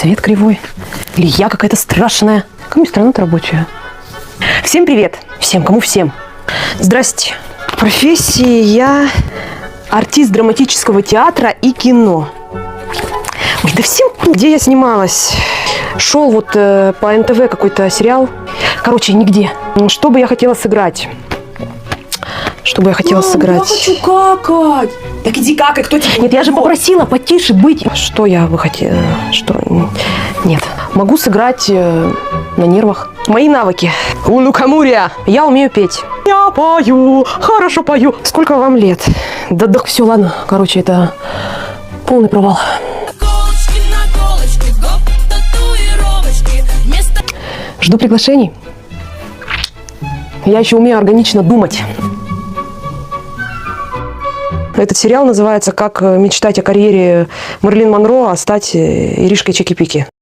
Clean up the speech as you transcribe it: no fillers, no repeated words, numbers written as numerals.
свет кривой. Или я какая-то страшная. Кому страна-то рабочая? Всем привет. Всем, кому всем. Здрасте. В профессии я артист драматического театра и кино. Ой, да всем, где я снималась. Шел вот по НТВ какой-то сериал. Короче, нигде. Что бы я хотела сыграть? Что бы я хотела сыграть? Я хочу какать. Так иди какай, кто тебе... Нет, я же попросила потише быть. Что я бы хотела? Что? Нет. Могу сыграть на нервах. Мои навыки. Улукамурия. Я умею петь. Я пою. Хорошо пою. Сколько вам лет? Да все, ладно. Короче, это полный провал. Жду приглашений. Я еще умею органично думать. Этот сериал называется «Как мечтать о карьере Мэрилин Монро, а стать Иришкой Чики-Пики».